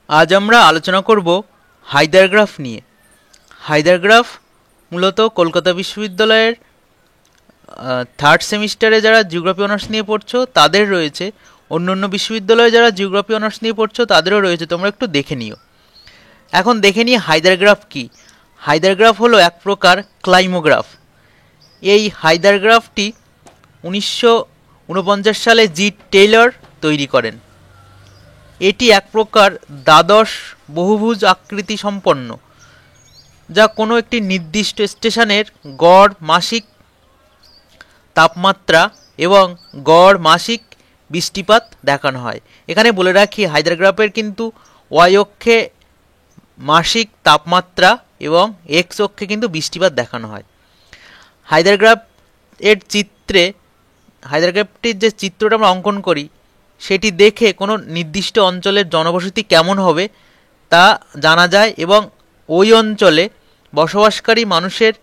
আজ আমরা আলোচনা করব হায়দার গ্রাফ নিয়ে। হায়দার গ্রাফ মূলত কলকাতা বিশ্ববিদ্যালয়ের থার্ড সেমিস্টারে যারা জিওগ্রাফি অনার্স নিয়ে পড়ছো তাদের রয়েছে, অন্য অন্য বিশ্ববিদ্যালয়ে যারা জিওগ্রাফি অনার্স নিয়ে পড়ছো তাদেরও রয়েছে। তোমরা একটু দেখে নিও। এখন দেখে নিই হায়দার গ্রাফ কী। হায়দার গ্রাফ হলো এক প্রকার ক্লাইমোগ্রাফ। এই হায়দার গ্রাফটি 1949 সালে জি টেইলর তৈরি করেন। এটি এক প্রকার দ্বাদশ বহুভুজ আকৃতি সম্পন্ন, যা কোনো একটি নির্দিষ্ট স্টেশনের গড় মাসিক তাপমাত্রা এবং গড় মাসিক বৃষ্টিপাত দেখানো হয়। এখানে বলে রাখি, হায়দার গ্রাফের কিন্তু ওয়াই অক্ষে মাসিক তাপমাত্রা এবং এক্স অক্ষে কিন্তু বৃষ্টিপাত দেখানো হয়। হায়দার গ্রাফ এর চিত্রে, হায়দার গ্রাফটির যে চিত্রটা আমরা অঙ্কন করি সেটি দেখে কোনো নির্দিষ্ট অঞ্চলের জনবসতি কেমন হবে তা জানা যায় এবং ওই অঞ্চলে বসবাসকারী মানুষের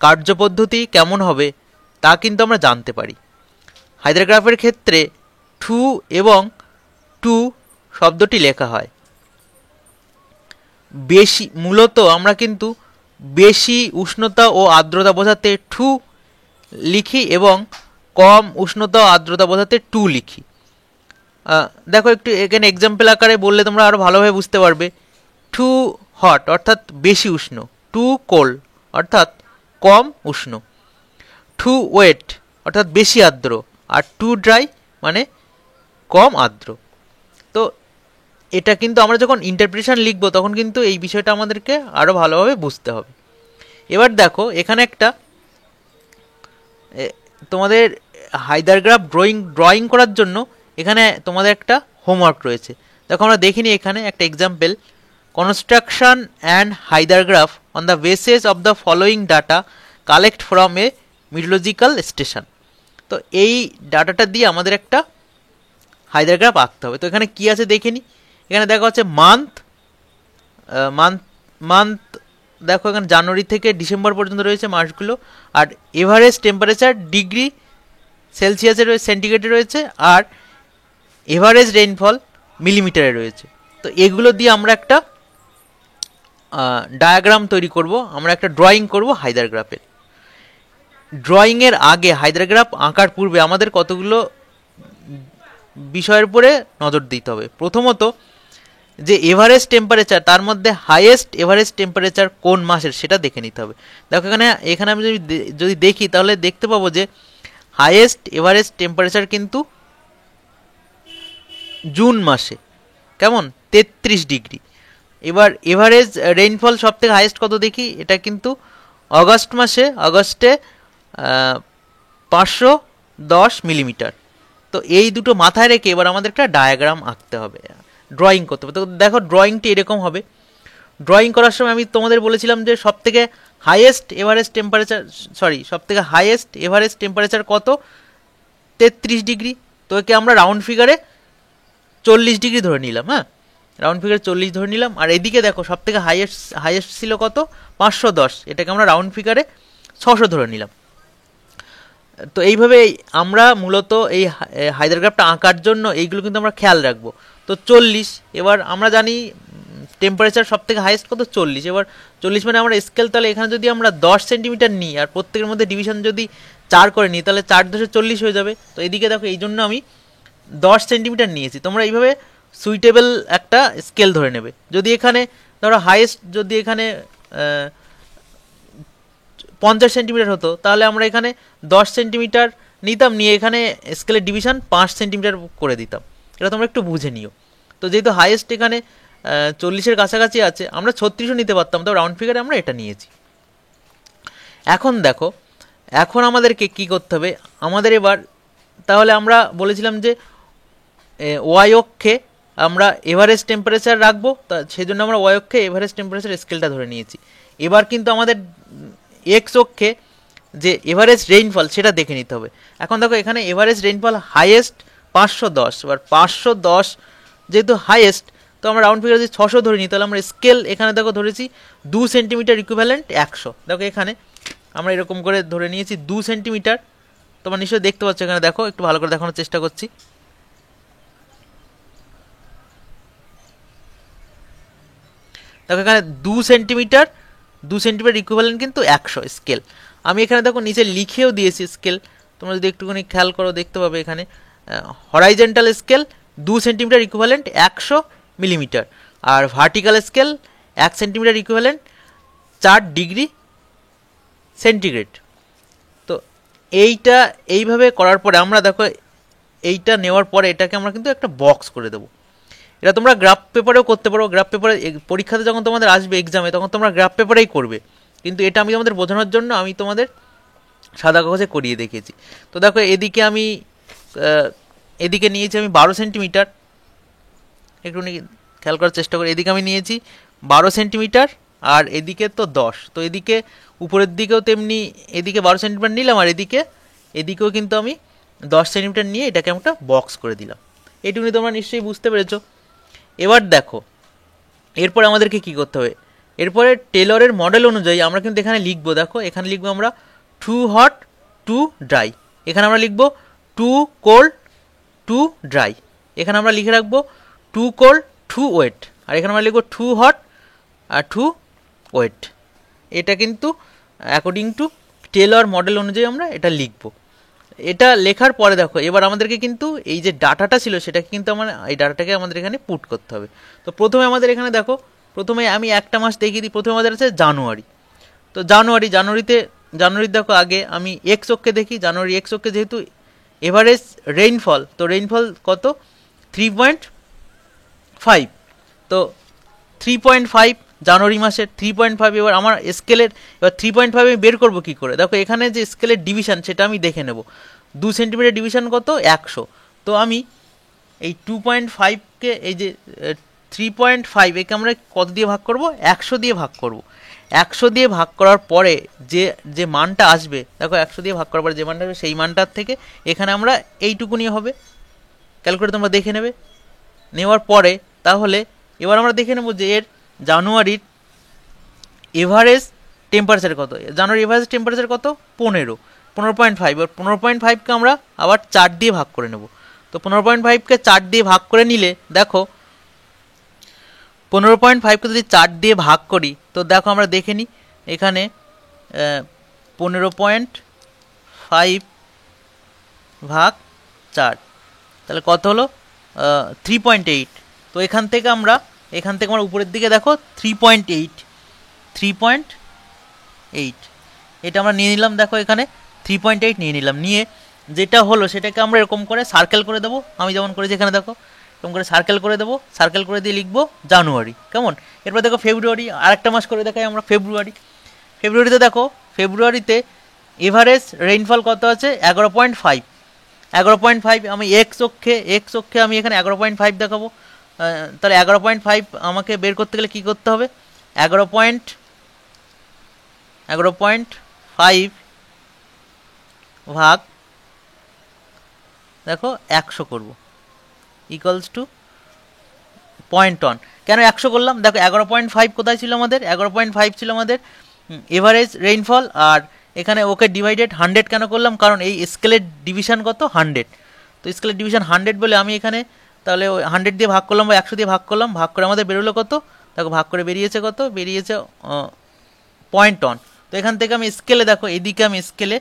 কার্যপদ্ধতি কেমন হবে তা কিন্তু আমরা জানতে পারি। হায়দার গ্রাফের ক্ষেত্রে টু এবং টু শব্দটি লেখা হয়। বেশি, মূলত আমরা কিন্তু বেশি উষ্ণতা ও আর্দ্রতা বোঝাতে টু লিখি এবং কম উষ্ণতা ও আর্দ্রতা বোঝাতে টু লিখি। দেখো একটু এখানে এক্সাম্পল আকারে বললে তোমরা আরও ভালোভাবে বুঝতে পারবে। টু হট অর্থাৎ বেশি উষ্ণ, টু কোল্ড অর্থাৎ কম উষ্ণ, টু ওয়েট অর্থাৎ বেশি আর্দ্র, আর টু ড্রাই মানে কম আর্দ্র। তো এটা কিন্তু আমরা যখন ইন্টারপ্রিটেশন লিখবো তখন কিন্তু এই বিষয়টা আমাদেরকে আরও ভালোভাবে বুঝতে হবে। এবার দেখো এখানে একটা তোমাদের হায়দার গ্রাফ ড্রয়িং করার জন্য এখানে তোমাদের একটা হোমওয়ার্ক রয়েছে। দেখো আমরা দেখিনি এখানে একটা example, construction and hythergraph on the basis of the following data collect from a meteorological station. তো এই ডাটাটা দিয়ে আমাদের একটা হায়দার গ্রাফ আঁকতে হবে। তো এখানে কী আছে দেখে নিই। এখানে দেখা হচ্ছে মান্থ দেখো এখানে জানুয়ারি থেকে ডিসেম্বর পর্যন্ত রয়েছে মাসগুলো, আর এভারেজ টেম্পারেচার ডিগ্রি সেলসিয়াসে রয়েছে, সেন্টিগ্রেডে রয়েছে, আর এভারেজ রেইনফল মিলিমিটারে রয়েছে। তো এগুলো দিয়ে আমরা একটা ডায়াগ্রাম তৈরি করব, আমরা একটা ড্রয়িং করব হায়দার গ্রাফের। ড্রয়িংয়ের আগে, হায়দার গ্রাফ আঁকার পূর্বে আমাদের কতগুলো বিষয়ের উপরে নজর দিতে হবে। প্রথমত যে এভারেজ টেম্পারেচার, তার মধ্যে হাইয়েস্ট এভারেজ টেম্পারেচার কোন মাসের সেটা দেখে নিতে হবে। দেখো এখানে আমি যদি দেখি তাহলে দেখতে পাবো যে হাইয়েস্ট এভারেজ টেম্পারেচার কিন্তু জুন মাসে, কেমন 33 ডিগ্রি। এবার এভারেজ রেইনফল সব থেকে হাইয়েস্ট কত দেখি, এটা কিন্তু অগস্ট মাসে, অগস্টে 510 মিলিমিটার। তো এই দুটো মাথায় রেখে এবার আমাদের একটা ডায়াগ্রাম আঁকতে হবে, ড্রয়িং করতে হবে। তো দেখো ড্রয়িংটি এরকম হবে। ড্রয়িং করার সময় আমি তোমাদের বলেছিলাম যে সব থেকে হাইয়েস্ট এভারেজ টেম্পারেচার কত, 33 ডিগ্রি। তো একে আমরা রাউন্ড ফিগারে 40 ডিগ্রি ধরে নিলাম। হ্যাঁ, রাউন্ড ফিগারে 40 ধরে নিলাম। আর এদিকে দেখো সব থেকে হাইয়েস্ট ছিল কত, 510, এটাকে আমরা রাউন্ড ফিগারে 600 ধরে নিলাম। তো এইভাবে আমরা মূলত এই হায়দার গ্রাফটা আঁকার জন্য এইগুলো কিন্তু আমরা খেয়াল রাখবো। তো 40, এবার আমরা জানি টেম্পারেচার সব থেকে হাইয়েস্ট কত, 40। এবার 40 মানে আমরা স্কেল, তাহলে এখানে যদি আমরা 10 সেন্টিমিটার নিই আর প্রত্যেকের মধ্যে ডিভিশন যদি 4 করে নিই তাহলে 4 10 40 হয়ে যাবে। তো এদিকে দেখো এই জন্য আমি 10 সেন্টিমিটার নিয়েছি। তোমরা এইভাবে সুইটেবল একটা স্কেল ধরে নেবে। যদি এখানে ধরো হাইয়েস্ট যদি এখানে 50 সেন্টিমিটার হতো তাহলে আমরা এখানে 10 সেন্টিমিটার নিতাম, নিয়ে এখানে স্কেলের ডিভিশন 5 সেন্টিমিটার করে দিতাম। এটা তোমরা একটু বুঝে নিও। তো যেহেতু হাইয়েস্ট এখানে 40-এর কাছাকাছি আছে, আমরা 36ও নিতে পারতাম, তো রাউন্ড ফিগারে আমরা এটা নিয়েছি। এখন দেখো, এখন আমাদেরকে কি করতে হবে, আমাদের এবার তাহলে আমরা বলেছিলাম যে ওয়াই অক্ষে আমরা এভারেজ টেম্পারেচার রাখবো, তা সেই জন্য আমরা ওয়াই অক্ষে এভারেজ টেম্পারেচার স্কেলটা ধরে নিয়েছি। এবার কিন্তু আমাদের এক্স অক্ষে যে এভারেজ রেইনফল সেটা দেখে নিতে হবে। এখন দেখো এখানে এভারেজ রেইনফল হাইয়েস্ট 510, এবার 510 যেহেতু হাইয়েস্ট, তো আমরা রাউন্ড ফিগার যদি 600 ধরে নিই তাহলে আমরা স্কেল এখানে দেখো ধরেছি 2 সেন্টিমিটার ইকুইভ্যালেন্ট 100। দেখো এখানে আমরা এরকম করে ধরে নিয়েছি 2 সেন্টিমিটার। তোমরা নিশ্চয়ই দেখতে পাচ্ছ, এখানে দেখো একটু ভালো করে দেখানোর চেষ্টা করছি। দেখো এখানে 2 সেন্টিমিটার ইকুইভ্যালেন্ট কিন্তু 100 স্কেল। আমি এখানে দেখো নিচে লিখেও দিয়েছি স্কেল, তোমরা যদি একটুখানি খেয়াল করো দেখতে পাবে এখানে horizontal scale 2 centimetre equivalent 100 millimetre, আর vertical scale 1 centimetre equivalent 4 degree centigrade. তো এইটা এইভাবে করার পরে আমরা দেখো এইটা নেওয়ার পরে এটাকে আমরা কিন্তু একটা বক্স করে দেবো। এটা তোমরা গ্রাফ পেপারেও করতে পারো, গ্রাফ পেপারে পরীক্ষাতে যখন তোমাদের আসবে এক্সামে তখন তোমরা গ্রাফ পেপারেই করবে, কিন্তু এটা আমি তোমাদের বোঝানোর জন্য আমি তোমাদের সাদা কাগজে করিয়ে দেখিয়েছি। তো দেখো এদিকে নিয়েছি আমি 12 সেন্টিমিটার, একটু খেয়াল করার চেষ্টা করি, এদিকে আমি নিয়েছি 12 সেন্টিমিটার আর এদিকে তো 10, তো এদিকে উপরের দিকেও তেমনি এদিকে 12 সেন্টিমিটার নিলাম আর এদিকেও কিন্তু আমি 10 সেন্টিমিটার নিয়ে এটাকে একটা বক্স করে দিলাম। এইটুকুনি তোমরা নিশ্চয়ই বুঝতে পেরেছো। এবার দেখো এরপরে আমাদেরকে কি করতে হবে, এরপরে টেলরের মডেল অনুযায়ী আমরা কিন্তু এখানে লিখবো, দেখো এখানে লিখবো আমরা 2 হট 2 ড্রাই, এখানে আমরা লিখবো 2 কোল্ড 2 ড্রাই, এখানে আমরা লিখে রাখবো 2 কোল্ড 2 ওয়েট, আর এখানে আমরা লিখবো 2 হট আর 2 ওয়েট। এটা কিন্তু অ্যাকর্ডিং টু টেলর মডেল অনুযায়ী আমরা এটা লিখবো। এটা লেখার পরে দেখো এবার আমাদেরকে কিন্তু এই যে ডাটাটা ছিল সেটাকে কিন্তু এই ডাটাটাকে আমাদের এখানে পুট করতে হবে। তো প্রথমে আমাদের এখানে দেখো, প্রথমে আমি একটা মাস দেখিয়ে দিই, প্রথমে আমাদের আছে জানুয়ারি। তো জানুয়ারির দেখো আগে আমি এক্স অক্ষে দেখি, জানুয়ারি এক্স অক্ষে যেহেতু এভারেজ রেইনফল, তো রেইনফল কত 3.5, তো 3.5 জানুয়ারি মাসের 3.5। এবার আমার স্কেলের এবার 3.5 আমি বের করবো কী করে, দেখো এখানে যে স্কেলের ডিভিশন সেটা আমি দেখে নেব, 2 সেন্টিমিটার ডিভিশন কত 100, তো আমি এই 2.5কে এই যে 3.5 একে আমরা কত দিয়ে ভাগ করব, 100 দিয়ে ভাগ করব। 100 দিয়ে ভাগ করার পরে যে মানটা আসবে, দেখো 100 দিয়ে ভাগ করার পরে যে মানটা আসবে সেই মানটার থেকে এখানে আমরা এইটুকুনি হবে, ক্যালকুলেট তোমরা দেখে নেওয়ার পরে তাহলে এবার আমরা দেখে নেব যে এর জানুয়ারির এভারেজ টেম্পারেচার কত, জানুয়ারি এভারেজ টেম্পারেচার কত 15.5, এবার 15.5কে আমরা আবার 4 দিয়ে ভাগ করে নেব। তো 15.5কে 4 দিয়ে ভাগ করে নিলে দেখো 15.5কে যদি 4 দিয়ে ভাগ করি তো দেখো আমরা দেখে নিই এখানে 15.5 ভাগ 4 তাহলে কত হলো 3.8। তো এখান থেকে আমরা উপরের দিকে দেখো 3.8 এটা আমরা নিয়ে নিলাম, দেখো এখানে 3.8 নিয়ে নিলাম, নিয়ে যেটা হলো সেটাকে আমরা এরকম করে সার্কেল করে দেবো, আমি যেমন করেছি এখানে দেখো এরকম করে সার্কেল করে দেবো, সার্কেল করে দিয়ে লিখবো জানুয়ারি, কেমন। এরপর দেখো ফেব্রুয়ারি, আরেকটা মাস করে দেখাই আমরা ফেব্রুয়ারিতে দেখো ফেব্রুয়ারিতে এভারেজ রেইনফল কত আছে 11.5, আমি এক্স অক্ষে আমি এখানে 11.5 দেখাবো। তাহলে 11.5 আমাকে বের করতে গেলে কী করতে হবে, 11.5 ভাগ দেখো 100 করব ইকুয়ালস টু 0.1। কেন 100 করলাম, দেখো 11.5 কোথায় ছিল আমাদের, 11.5 ছিল আমাদের এভারেজ রেইনফল, আর এখানে ওকে ডিভাইডেড 100 কেন করলাম, কারণ এই স্কেলের ডিভিশন কত 100, তো স্কেলের ডিভিশন 100 বলে আমি এখানে তাহলে 100 দিয়ে ভাগ করলাম বা 100 দিয়ে ভাগ করলাম, ভাগ করে আমাদের বেরোলো কত, দেখো ভাগ করে বেরিয়েছে কত, বেরিয়েছে 0.1। তো এখান থেকে আমি স্কেলে দেখো এদিকে আমি স্কেলে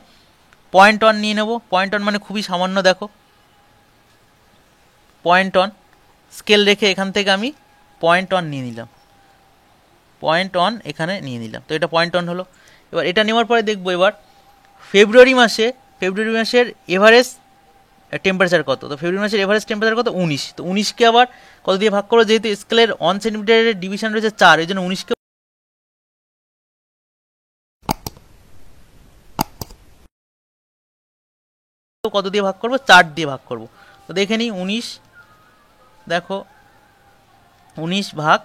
0.1 নিয়ে নেব, 0.1 মানে খুবই সামান্য, দেখো 0.1 স্কেল রেখে এখান থেকে আমি 0.1 নিয়ে নিলাম, 0.1 এখানে নিয়ে নিলাম, তো এটা 0.1 হলো। এবার এটা নেওয়ার পরে দেখবো এবার ফেব্রুয়ারি মাসের এভারেজ টেম্পারেচার কত, তো ফেব্রুয়ারি মাসের এভারেজ টেম্পারেচার কত 19, তো 19কে আবার কত দিয়ে ভাগ করো, যেহেতু স্কেলের 1 সেন্টিমিটারের ডিভিশন রয়েছে 4, এই জন্য 19কে কত দিয়ে ভাগ করবো 4 দিয়ে ভাগ করব। তো দেখে নিই 19, দেখো 19 ভাগ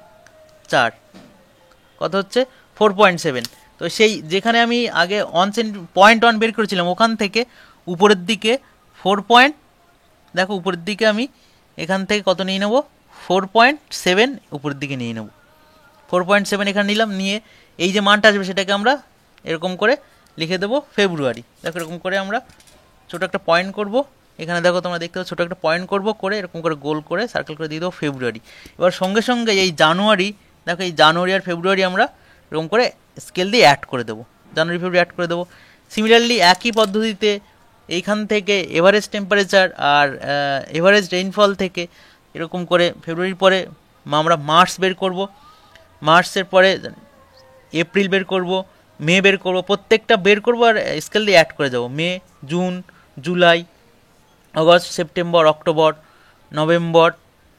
4 কত হচ্ছে 4.7। তো সেই যেখানে আমি আগে 0.1 বের করেছিলাম ওখান থেকে উপরের দিকে দেখো উপরের দিকে আমি এখান থেকে কত নিয়ে নেব 4.7 উপরের দিকে নিয়ে নেব, 4.7 এখানে নিলাম, নিয়ে এই যে মানটা আসবে সেটাকে আমরা এরকম করে লিখে দেবো ফেব্রুয়ারি। দেখো এরকম করে আমরা ছোটো একটা পয়েন্ট করব, এখানে দেখো তোমরা দেখতে পাচ্ছ ছোটো একটা পয়েন্ট করব, করে এরকম করে গোল করে সার্কেল করে দিয়ে দেবো ফেব্রুয়ারি। এবার সঙ্গে সঙ্গে এই জানুয়ারি দেখো এই জানুয়ারি আর ফেব্রুয়ারি আমরা এরকম করে স্কেল দিয়ে অ্যাড করে দেবো, জানুয়ারি ফেব্রুয়ারি অ্যাড করে দেবো। সিমিলারলি একই পদ্ধতিতে এইখান থেকে এভারেজ টেম্পারেচার আর এভারেজ রেইনফল থেকে এরকম করে ফেব্রুয়ারির পরে আমরা মার্চ বের করব, মার্চের পরে এপ্রিল বের করব, মে বের করব, প্রত্যেকটা বের করব আর স্কেল দিয়ে অ্যাড করে যাব। May, June, July, August, September, October, November,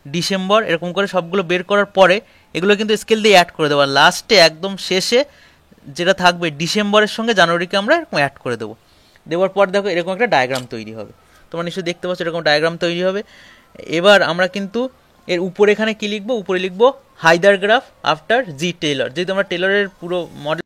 December, এরকম করে সবগুলো বের করার পরে এগুলো কিন্তু স্কেল দিয়ে অ্যাড করে দেবো। আর লাস্টে একদম শেষে যেটা থাকবে ডিসেম্বরের সঙ্গে জানুয়ারিকে আমরা এরকম অ্যাড করে দেবো। দেওয়ার পর দেখো এরকম একটা ডায়াগ্রাম তৈরি হবে, তোমরা নিশ্চয়ই দেখতে পাচ্ছ এরকম ডায়াগ্রাম তৈরি হবে। এবার আমরা কিন্তু এর উপরে এখানে কী লিখবো, উপরে লিখবো হাইদার গ্রাফ আফটার জি টেলর, যেহেতু আমরা টেলরের পুরো মডেল